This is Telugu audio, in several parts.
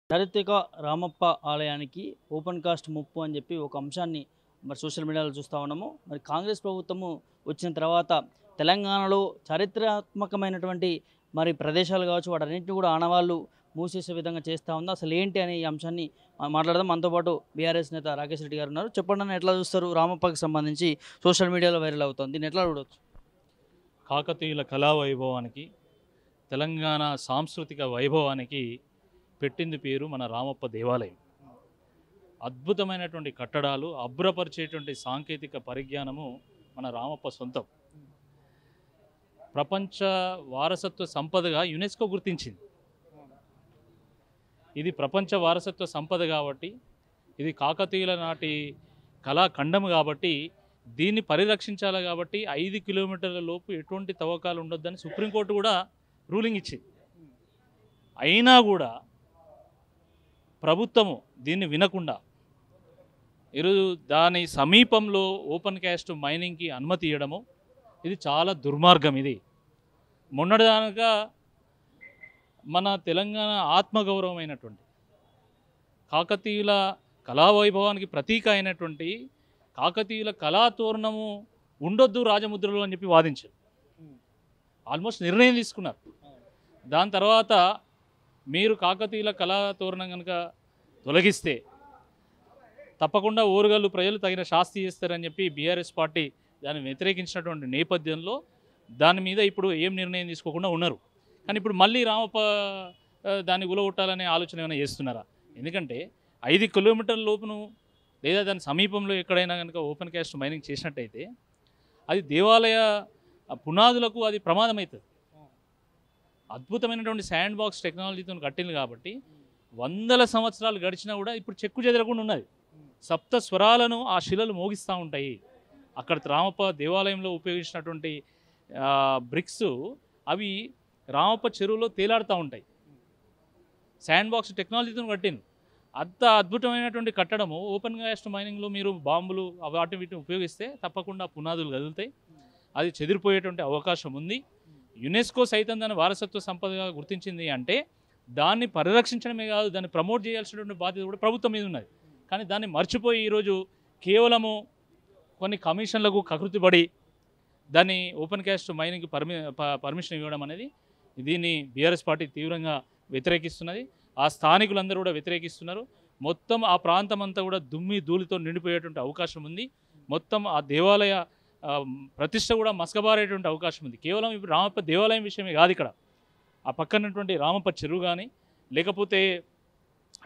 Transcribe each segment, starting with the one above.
చారిత్రక రామప్ప ఆలయానికి ఓపెన్ కాస్ట్ ముప్పు అని చెప్పి ఒక అంశాన్ని మరి సోషల్ మీడియాలో చూస్తూ ఉన్నాము. మరి కాంగ్రెస్ ప్రభుత్వము వచ్చిన తర్వాత తెలంగాణలో చారిత్రాత్మకమైనటువంటి మరి ప్రదేశాలు కావచ్చు వాటన్నింటినీ కూడా ఆనవాళ్ళు మూసేసే విధంగా చేస్తూ ఉంది. అసలు ఏంటి అనే ఈ అంశాన్ని మాట్లాడదాం. మనతో పాటు బీఆర్ఎస్ నేత రాకేష్ రెడ్డి గారు ఉన్నారు. చెప్పండి అన్న, ఎట్లా చూస్తారు రామప్పకి సంబంధించి సోషల్ మీడియాలో వైరల్ అవుతుంది, దీన్ని ఎట్లా చూడవచ్చు? కాకతీయుల కళా వైభవానికి, తెలంగాణ సాంస్కృతిక వైభవానికి పెట్టింది పేరు మన రామప్ప దేవాలయం. అద్భుతమైనటువంటి కట్టడాలు, అబ్బురపరిచేటువంటి సాంకేతిక పరిజ్ఞానము మన రామప్ప సొంతం. ప్రపంచ వారసత్వ సంపదగా యునెస్కో గుర్తించింది. ఇది ప్రపంచ వారసత్వ సంపద కాబట్టి, ఇది కాకతీయుల నాటి కళాఖండం కాబట్టి, దీన్ని పరిరక్షించాలి కాబట్టి 5 కిలోమీటర్ల లోపు ఎటువంటి తవ్వకాలు ఉండొద్దని సుప్రీంకోర్టు కూడా రూలింగ్ ఇచ్చింది. అయినా కూడా ప్రభుత్వము దీన్ని వినకుండా ఈరోజు దాని సమీపంలో ఓపెన్ క్యాస్ట్ మైనింగ్కి అనుమతి ఇవ్వడము ఇది చాలా దుర్మార్గం. ఇది మొన్నటిదాకా మన తెలంగాణ ఆత్మగౌరవమైనటువంటి కాకతీయుల కళావైభవానికి ప్రతీక అయినటువంటి కాకతీయుల కళాతోరణము ఉండొద్దు రాజముద్రలో అని చెప్పి వాదించారు. ఆల్మోస్ట్ నిర్ణయం తీసుకున్నారు. దాని తర్వాత మీరు కాకతీయుల కళాతోరణం కనుక తొలగిస్తే తప్పకుండా ఓరుగల్లు ప్రజలు తగిన శాస్తి చేస్తారని చెప్పి బీఆర్ఎస్ పార్టీ దాన్ని వ్యతిరేకించినటువంటి నేపథ్యంలో దాని మీద ఇప్పుడు ఏం నిర్ణయం తీసుకోకుండా ఉన్నారు. కానీ ఇప్పుడు మళ్ళీ రామప్ప దాన్ని గులగొట్టాలనే ఆలోచన ఏమైనా చేస్తున్నారా? ఎందుకంటే 5 కిలోమీటర్ల లోపును లేదా దాని సమీపంలో ఎక్కడైనా కనుక ఓపెన్ క్యాస్ట్ మైనింగ్ చేసినట్టయితే అది దేవాలయ పునాదులకు అది ప్రమాదం అవుతుంది. అద్భుతమైనటువంటి శాండ్ బాక్స్ టెక్నాలజీతో కట్టింది కాబట్టి వందల సంవత్సరాలు గడిచినా కూడా ఇప్పుడు చెక్కు చెదరకుండా ఉన్నది. సప్త స్వరాలను ఆ శిలలు మోగిస్తూ ఉంటాయి. అక్కడ రామప్ప దేవాలయంలో ఉపయోగించినటువంటి బ్రిక్స్ అవి రామప్ప చెరువులో తేలాడుతూ ఉంటాయి. శాండ్ బాక్స్ టెక్నాలజీతో కట్టింది. అంత అద్భుతమైనటువంటి కట్టడము ఓపెన్ కాస్ట్ మైనింగ్లో మీరు బాంబులు వాటి వీటిని ఉపయోగిస్తే తప్పకుండా పునాదులు కదులుతాయి. అది చెదిరిపోయేటువంటి అవకాశం ఉంది. యునెస్కో సైతం దాన్ని వారసత్వ సంపదగా గుర్తించింది అంటే దాన్ని పరిరక్షించడమే కాదు, దాన్ని ప్రమోట్ చేయాల్సినటువంటి బాధ్యత కూడా ప్రభుత్వం మీద ఉన్నది. కానీ దాన్ని మర్చిపోయి ఈరోజు కేవలము కొన్ని కమిషన్లకు కకృతిపడి దాన్ని ఓపెన్ క్యాస్ట్ మైనింగ్కి పర్మిషన్ ఇవ్వడం అనేది దీన్ని బీఆర్ఎస్ పార్టీ తీవ్రంగా వ్యతిరేకిస్తున్నది. ఆ స్థానికులందరూ కూడా వ్యతిరేకిస్తున్నారు. మొత్తం ఆ ప్రాంతం అంతా కూడా దుమ్మి ధూళితో నిండిపోయేటువంటి అవకాశం ఉంది. మొత్తం ఆ దేవాలయ ప్రతిష్ట కూడా మసకబారేటువంటి అవకాశం ఉంది. కేవలం ఇప్పుడు రామప్ప దేవాలయం విషయమే కాదు, ఇక్కడ ఆ పక్కనటువంటి రామప్ప చెరువు కానీ లేకపోతే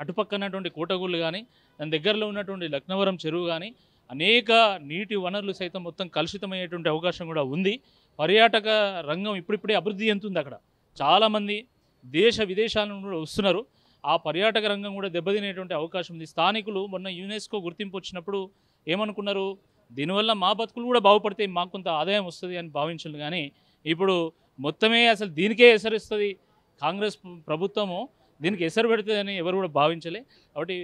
అటుపక్కనటువంటి కోటగుళ్ళు కానీ దాని దగ్గరలో ఉన్నటువంటి లక్నవరం చెరువు కానీ అనేక నీటి వనరులు సైతం మొత్తం కలుషితమయ్యేటువంటి అవకాశం కూడా ఉంది. పర్యాటక రంగం ఇప్పుడిప్పుడే అభివృద్ధి చెందుతుంది. అక్కడ చాలామంది దేశ విదేశాల నుండి కూడా వస్తున్నారు. ఆ పర్యాటక రంగం కూడా దెబ్బతినేటువంటి అవకాశం ఉంది. స్థానికులు మొన్న యునెస్కో గుర్తింపు వచ్చినప్పుడు ఏమనుకున్నారు, దీనివల్ల మా బతుకులు కూడా బాగుపడితే మాకు కొంత ఆదాయం వస్తుంది అని భావించారు. కానీ ఇప్పుడు మొత్తమే అసలు దీనికే ఎసరిస్తుంది కాంగ్రెస్ ప్రభుత్వము, దీనికి ఎసరు పెడుతుంది అని ఎవరు కూడా భావించలే. కాబట్టి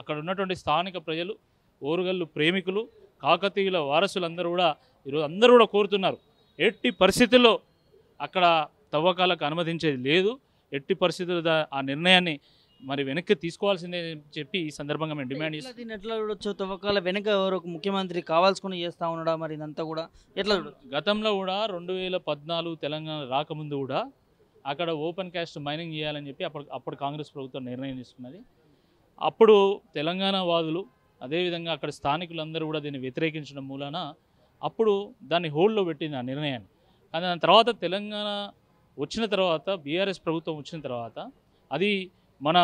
అక్కడ ఉన్నటువంటి స్థానిక ప్రజలు, ఓరుగల్లు ప్రేమికులు, కాకతీయుల వారసులందరూ కూడా ఈరోజు అందరూ కూడా కోరుతున్నారు, ఎట్టి పరిస్థితుల్లో అక్కడ తవ్వకాలకు అనుమతించేది లేదు. ఎట్టి పరిస్థితుల్లో ఆ నిర్ణయాన్ని మరి వెనక్కి తీసుకోవాల్సిందే చెప్పి ఈ సందర్భంగా మేము డిమాండ్ చేస్తాం. దీన్ని ఎట్లా చూడొచ్చు? తవ్వకాల వెనుక ఎవరో ఒక ముఖ్యమంత్రి కావాల్సుకుని చేస్తూ ఉన్నాడా? మరి ఇదంతా కూడా ఎట్లా చూడొచ్చు? గతంలో కూడా 2014 తెలంగాణ రాకముందు కూడా అక్కడ ఓపెన్ క్యాస్ట్ మైనింగ్ చేయాలని చెప్పి అప్పుడు కాంగ్రెస్ ప్రభుత్వం నిర్ణయం తీసుకున్నది. అప్పుడు తెలంగాణ వాదులు అదేవిధంగా అక్కడ స్థానికులందరూ కూడా దీన్ని వ్యతిరేకించడం మూలాన అప్పుడు దాన్ని హోల్డ్లో పెట్టింది ఆ నిర్ణయాన్ని. కానీ దాని తర్వాత తెలంగాణ వచ్చిన తర్వాత బీఆర్ఎస్ ప్రభుత్వం వచ్చిన తర్వాత అది మన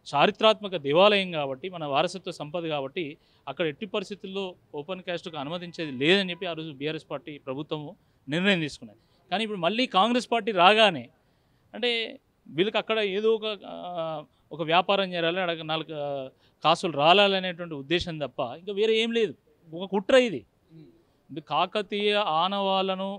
చారిత్రాత్మక దేవాలయం కాబట్టి, మన వారసత్వ సంపద కాబట్టి అక్కడ ఎట్టి పరిస్థితుల్లో ఓపెన్ క్యాస్ట్కు అనుమతించేది లేదని చెప్పి ఆ రోజు బీఆర్ఎస్ పార్టీ ప్రభుత్వము నిర్ణయం తీసుకున్నది. కానీ ఇప్పుడు మళ్ళీ కాంగ్రెస్ పార్టీ రాగానే అంటే వీళ్ళకి అక్కడ ఏదో ఒక వ్యాపారం చేయాలి, అక్కడ 4 కాసులు రాలనేటువంటి ఉద్దేశం తప్ప ఇంకా వేరే ఏం లేదు. ఒక కుట్ర ఇది. కాకతీయ ఆనవాళ్ళను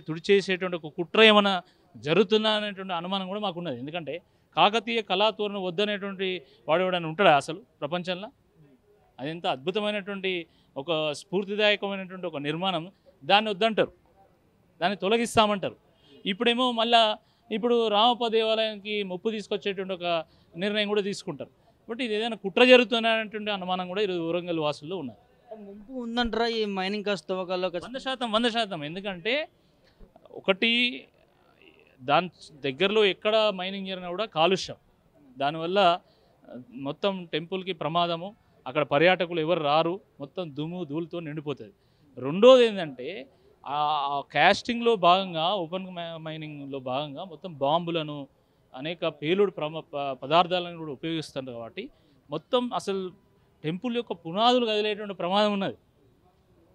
తుడిచేసేటువంటి ఒక కుట్ర ఏమైనా జరుగుతుందా అనేటువంటి అనుమానం కూడా మాకున్నది. ఎందుకంటే కాకతీయ కళాతోరణం వద్దనేటువంటి వాడు ఎవడైనా ఉంటాడా అసలు ప్రపంచంలో? అది ఎంత అద్భుతమైనటువంటి ఒక స్ఫూర్తిదాయకమైనటువంటి ఒక నిర్మాణం, దాన్ని వద్దంటారు, దాన్ని తొలగిస్తామంటారు. ఇప్పుడేమో మళ్ళా ఇప్పుడు రామప్ప దేవాలయానికి ముప్పు తీసుకొచ్చేటువంటి ఒక నిర్ణయం కూడా తీసుకుంటారు. బట్ ఇది ఏదైనా కుట్ర జరుగుతున్నటువంటి అనుమానం కూడా ఈరోజు వరంగల్ వాసుల్లో ఉన్నది. ముంపు ఉందంటారా ఈ మైనింగ్ కాస్ట్ తవ్వకాల్లో? 100%. ఎందుకంటే ఒకటి దాని దగ్గరలో ఎక్కడ మైనింగ్ జరిగినా కూడా కాలుష్యం, దానివల్ల మొత్తం టెంపుల్కి ప్రమాదము, అక్కడ పర్యాటకులు ఎవరు రారు, మొత్తం దుమ్ము ధూళితో నిండిపోతుంది. రెండోది ఏంటంటే ఆ క్యాస్టింగ్లో భాగంగా ఓపెన్ మైనింగ్లో భాగంగా మొత్తం బాంబులను అనేక పేలుడు పదార్థాలను కూడా ఉపయోగిస్తారు. కాబట్టి మొత్తం అసలు టెంపుల్ యొక్క పునాదులు కదిలేటువంటి ప్రమాదం ఉన్నది.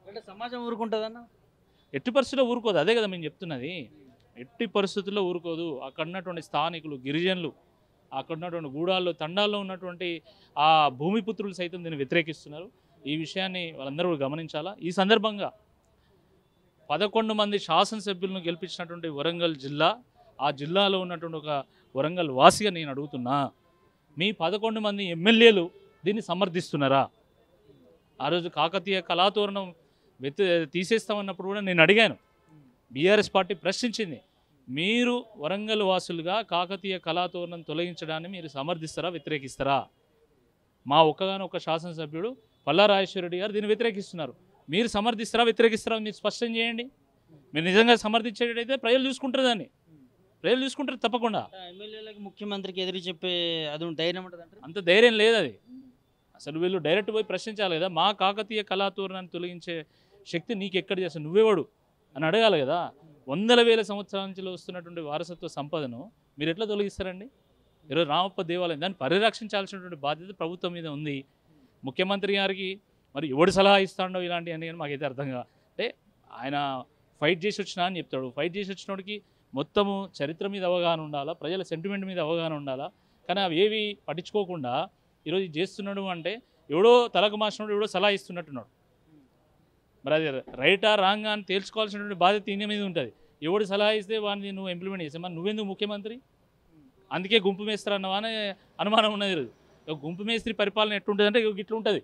అంటే సమాజం ఊరుకుంటుందన్న? ఎట్టి పరిస్థితుల్లో ఊరుకోదు. అదే కదా మేము చెప్తున్నది, ఎట్టి పరిస్థితుల్లో ఊరుకోదు. అక్కడ ఉన్నటువంటి స్థానికులు, గిరిజనులు, అక్కడ ఉన్నటువంటి గూడాల్లో తండాల్లో ఉన్నటువంటి ఆ భూమిపుత్రులు సైతం దీన్ని వ్యతిరేకిస్తున్నారు. ఈ విషయాన్ని వాళ్ళందరూ గమనించాలా. ఈ సందర్భంగా 11 మంది శాసనసభ్యులను గెలిపించినటువంటి వరంగల్ జిల్లా, ఆ జిల్లాలో ఉన్నటువంటి ఒక వరంగల్ వాసిగా నేను అడుగుతున్నా, మీ 11 మంది ఎమ్మెల్యేలు దీన్ని సమర్థిస్తున్నారా? ఆ రోజు కాకతీయ కళాతోరణం తీసేస్తామన్నప్పుడు కూడా నేను అడిగాను, బీఆర్ఎస్ పార్టీ ప్రశ్నించింది, మీరు వరంగల్ వాసులుగా కాకతీయ కళాతోరణం తొలగించడాన్ని మీరు సమర్థిస్తారా, వ్యతిరేకిస్తారా? మా ఒక్కగానొక్క శాసనసభ్యుడు పల్లా రాజేశ్వరరెడ్డి గారు దీన్ని వ్యతిరేకిస్తున్నారు. మీరు సమర్థిస్తారా, వ్యతిరేకిస్తారా? మీరు స్పష్టం చేయండి. మీరు నిజంగా సమర్థించేటైతే ప్రజలు చూసుకుంటారు, దాన్ని ప్రజలు చూసుకుంటారు తప్పకుండా. ఎమ్మెల్యేలకు ముఖ్యమంత్రికి ఎదురు చెప్పే అది ధైర్యం ఉంటుంది? అంత ధైర్యం లేదు. అది అసలు వీళ్ళు డైరెక్ట్ పోయి ప్రశ్నించాలి కదా, మా కాకతీయ కళాతోరణాన్ని తొలగించే శక్తి నీకు ఎక్కడ చేస్తావు, నువ్వేవాడు అని అడగాలి కదా. వందల వేల సంవత్సరాల నుంచి వస్తున్నటువంటి వారసత్వ సంపదను మీరు ఎట్లా తొలగిస్తారండి? ఈరోజు రామప్ప దేవాలయం దాన్ని పరిరక్షించాల్సినటువంటి బాధ్యత ప్రభుత్వం మీద ఉంది. ముఖ్యమంత్రి గారికి మరి ఎవడు సలహా ఇస్తాడో ఇలాంటివన్నీ కానీ మాకైతే అర్థం కాదు. అంటే ఆయన ఫైట్ చేసి వచ్చినా అని చెప్తాడు. ఫైట్ చేసి వచ్చినోడికి మొత్తము చరిత్ర మీద అవగాహన ఉండాలా, ప్రజల సెంటిమెంట్ మీద అవగాహన ఉండాలా. కానీ అవి ఏవి పట్టించుకోకుండా ఈరోజు చేస్తున్నాడు అంటే ఎవడో తలకు మార్చినోడు ఎవడో సలహా ఇస్తున్నట్టున్నాడు. మరి అది రైటా రాంగా అని తేల్చుకోవాల్సినటువంటి బాధ్యత ఈయన మీద ఉంటుంది. ఎవడు సలహా ఇస్తే వాడిని నువ్వు ఇంప్లిమెంట్ చేస్తే మరి నువ్వెందుకు ముఖ్యమంత్రి? అందుకే గుంపు మేస్త్రి అన్నవా అనే అనుమానం ఉన్నది. గుంపు మేస్త్రి పరిపాలన ఎట్లుంటుంది అంటే ఇట్లా ఉంటుంది.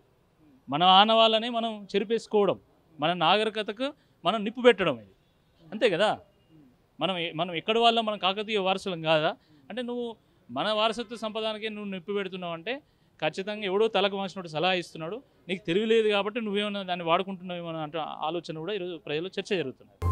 మన ఆనవాళ్ళని మనం చెరిపేసుకోవడం, మన నాగరికతకు మనం నిప్పు పెట్టడం, ఇది అంతే కదా. మనం ఎక్కడి వాళ్ళ, మనం కాకతీయ వారసులం కాదా? అంటే నువ్వు మన వారసత్వ సంపదానికి నువ్వు నిప్పు పెడుతున్నావు అంటే ఖచ్చితంగా ఎవడో తలకు మార్చినట్టు సలహా ఇస్తున్నాడు. నీకు తెలియలేదు కాబట్టి నువ్వేమన్నా దాన్ని వాడుకుంటున్నావేమో అంటే ఆలోచన కూడా ఈరోజు ప్రజల్లో చర్చ జరుగుతున్నది.